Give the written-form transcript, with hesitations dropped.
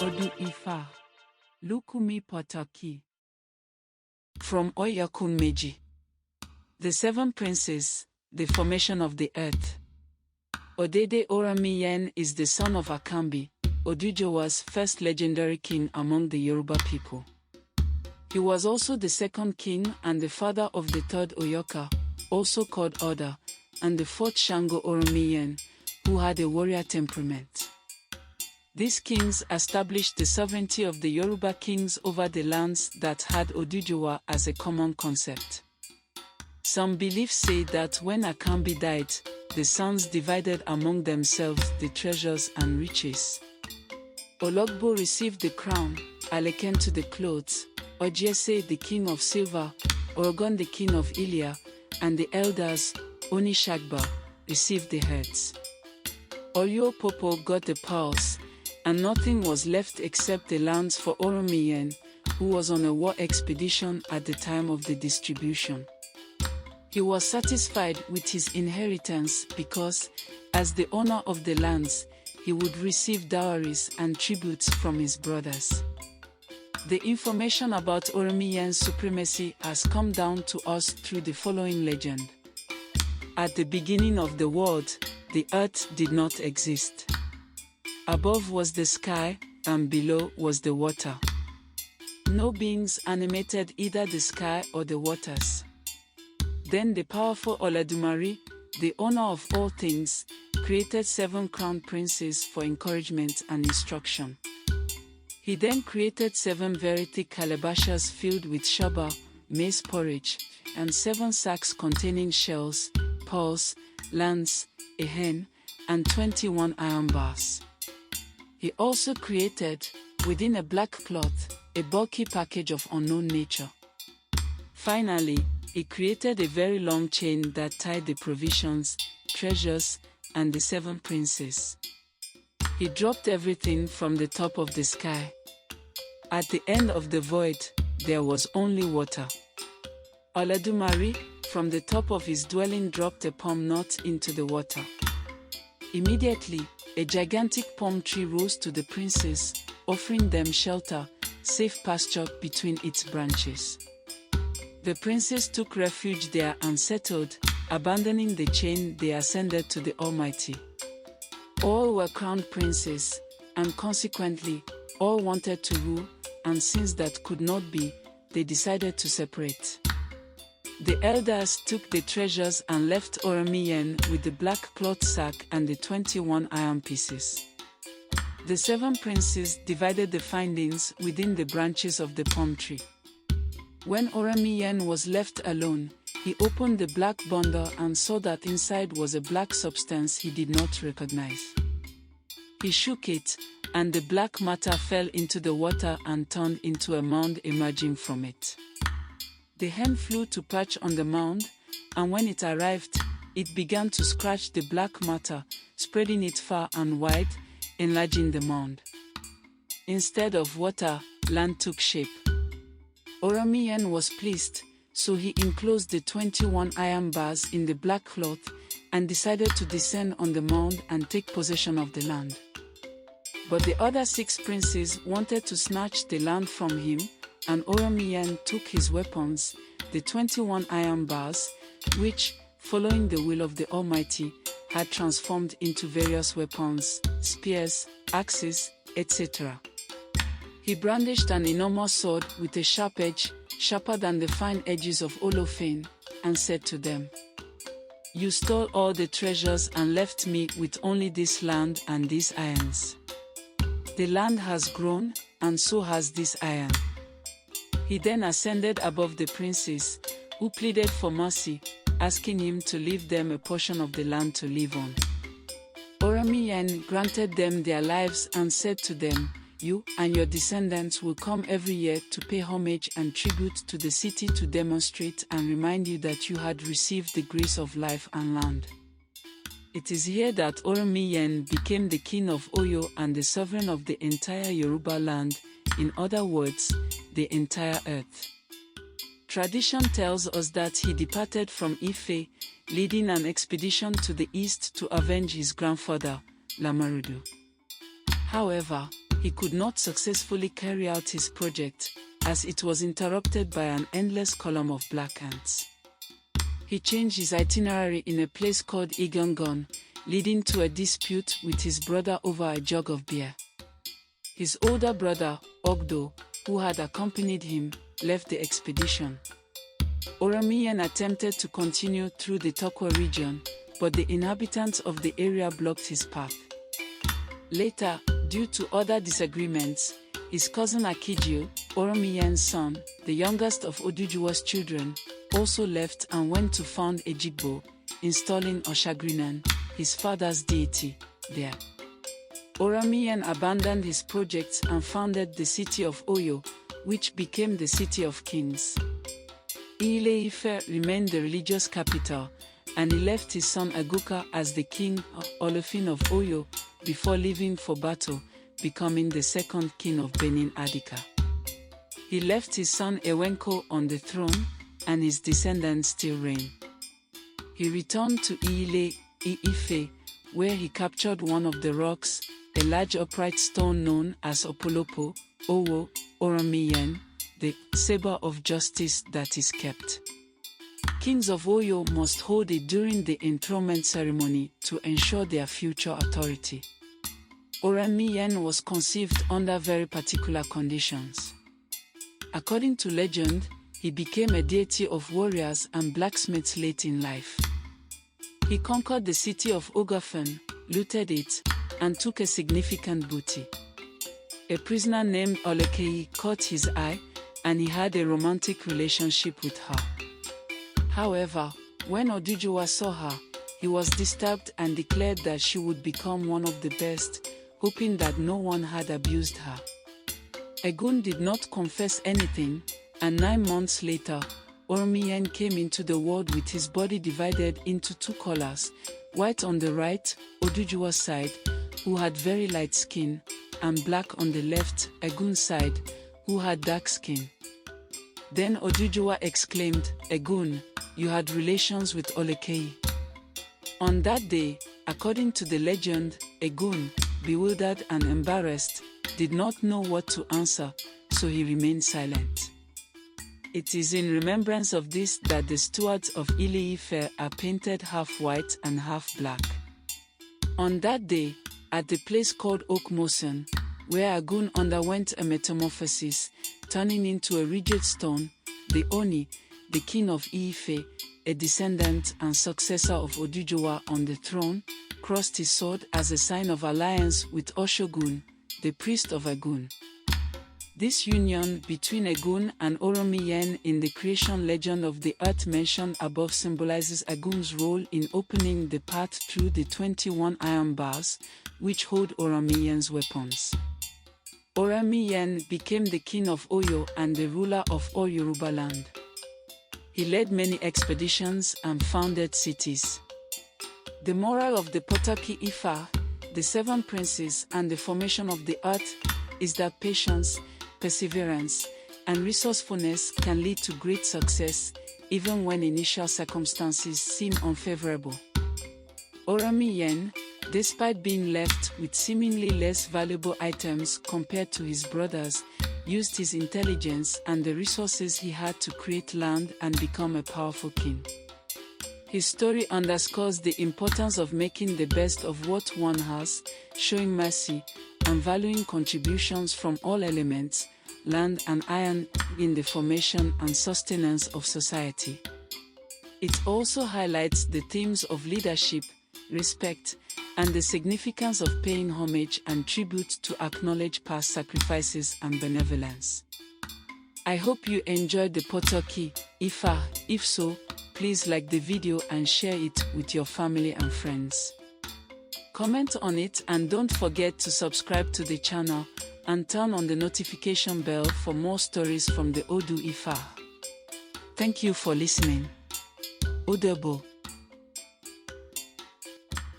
Odu Ifa. Lukumi Pataki. From Oyekun Meji. The Seven Princes, the Formation of the Earth. Odede Oraniyan is the son of Akambi, Odujowa's first legendary king among the Yoruba people. He was also the second king and the father of the third Oyoka, also called Oda, and the fourth Shango Oraniyan, who had a warrior temperament. These kings established the sovereignty of the Yoruba kings over the lands that had Odujowa as a common concept. Some beliefs say that when Akambi died, the sons divided among themselves the treasures and riches. Ologbo received the crown, Aleken to the clothes, Ojese the king of silver, Orgon the king of Ilia, and the elders, Onishagba, received the heads. Oyo Popo got the pearls, and nothing was left except the lands for Oraniyan, who was on a war expedition at the time of the distribution. He was satisfied with his inheritance because, as the owner of the lands, he would receive dowries and tributes from his brothers. The information about Oraniyan's supremacy has come down to us through the following legend. At the beginning of the world, the earth did not exist. Above was the sky, and below was the water. No beings animated either the sky or the waters. Then the powerful Olodumare, the owner of all things, created 7 crown princes for encouragement and instruction. He then created 7 very thick calabashes filled with shaba, maize porridge, and 7 sacks containing shells, pearls, lands, a hen, and 21 iron bars. He also created, within a black cloth, a bulky package of unknown nature. Finally, he created a very long chain that tied the provisions, treasures, and the 7 princes. He dropped everything from the top of the sky. At the end of the void, there was only water. Olodumare, from the top of his dwelling, dropped a palm nut into the water. Immediately, a gigantic palm tree rose to the princes, offering them shelter, safe pasture between its branches. The princes took refuge there and settled, abandoning the chain. They ascended to the Almighty. All were crowned princes, and consequently, all wanted to rule, and since that could not be, they decided to separate. The elders took the treasures and left Oraniyan with the black cloth sack and the 21 iron pieces. The 7 princes divided the findings within the branches of the palm tree. When Oraniyan was left alone, he opened the black bundle and saw that inside was a black substance he did not recognize. He shook it, and the black matter fell into the water and turned into a mound emerging from it. The hen flew to perch on the mound, and when it arrived, it began to scratch the black matter, spreading it far and wide, enlarging the mound. Instead of water, land took shape. Oraniyan was pleased, so he enclosed the 21 iron bars in the black cloth and decided to descend on the mound and take possession of the land. But the other 6 princes wanted to snatch the land from him, and Oraniyan took his weapons, the 21 iron bars, which, following the will of the Almighty, had transformed into various weapons, spears, axes, etc. He brandished an enormous sword with a sharp edge, sharper than the fine edges of Olofane, and said to them, "You stole all the treasures and left me with only this land and these irons. The land has grown, and so has this iron." He then ascended above the princes, who pleaded for mercy, asking him to leave them a portion of the land to live on. Oraniyan granted them their lives and said to them, "You and your descendants will come every year to pay homage and tribute to the city to demonstrate and remind you that you had received the grace of life and land." It is here that Oraniyan became the king of Oyo and the sovereign of the entire Yoruba land, in other words, the entire earth. Tradition tells us that he departed from Ife, leading an expedition to the east to avenge his grandfather, Lamarudu. However, he could not successfully carry out his project, as it was interrupted by an endless column of black ants. He changed his itinerary in a place called Igangon, leading to a dispute with his brother over a jug of beer. His older brother, Ogdo, who had accompanied him, left the expedition. Oraniyan attempted to continue through the Tokwa region, but the inhabitants of the area blocked his path. Later, due to other disagreements, his cousin Akijio, Oraniyan's son, the youngest of Odujuwa's children, also left and went to found Ejigbo, installing Oshagrinan, his father's deity, there. Oraniyan abandoned his projects and founded the city of Oyo, which became the City of Kings. Ile-Ife remained the religious capital, and he left his son Aguka as the king Olofin of Oyo before leaving for battle, becoming the second king of Benin Adika. He left his son Ewenko on the throne, and his descendants still reign. He returned to Ile-Ife, where he captured one of the rocks, a large upright stone known as Opolopo, Owo, Oraniyan, the saber of justice that is kept. Kings of Oyo must hold it during the enthronement ceremony to ensure their future authority. Oraniyan was conceived under very particular conditions. According to legend, he became a deity of warriors and blacksmiths late in life. He conquered the city of Ogafen, looted it, and took a significant booty. A prisoner named Olekei caught his eye, and he had a romantic relationship with her. However, when Odujuwa saw her, he was disturbed and declared that she would become one of the best, hoping that no one had abused her. Egun did not confess anything, and 9 months later, Oraniyan came into the world with his body divided into two colors, white on the right, Odujuwa's side, who had very light skin, and black on the left, Egun's side, who had dark skin. Then Odujuwa exclaimed, "Egun, you had relations with Olekei." On that day, according to the legend, Egun, bewildered and embarrassed, did not know what to answer, so he remained silent. It is in remembrance of this that the stewards of Ile-Ife are painted half white and half black. On that day, at the place called Okmosen, where Egun underwent a metamorphosis, turning into a rigid stone, the Oni, the king of Ife, a descendant and successor of Odujuwa on the throne, crossed his sword as a sign of alliance with Oshogun, the priest of Egun. This union between Egun and Oraniyan in the creation legend of the earth mentioned above symbolizes Egun's role in opening the path through the 21 iron bars, which hold Oraniyan's weapons. Oraniyan became the king of Oyo and the ruler of all Yoruba land. He led many expeditions and founded cities. The moral of the Potaki Ifa, the 7 princes and the formation of the earth, is that patience, perseverance, and resourcefulness can lead to great success, even when initial circumstances seem unfavorable. Oraniyan, despite being left with seemingly less valuable items compared to his brothers, used his intelligence and the resources he had to create land and become a powerful king. His story underscores the importance of making the best of what one has, showing mercy, and valuing contributions from all elements, land and iron, in the formation and sustenance of society. It also highlights the themes of leadership, respect, and the significance of paying homage and tribute to acknowledge past sacrifices and benevolence. I hope you enjoyed the Potaki Ifa. If so, please like the video and share it with your family and friends. Comment on it and don't forget to subscribe to the channel and turn on the notification bell for more stories from the Odu Ifa. Thank you for listening. Odebo.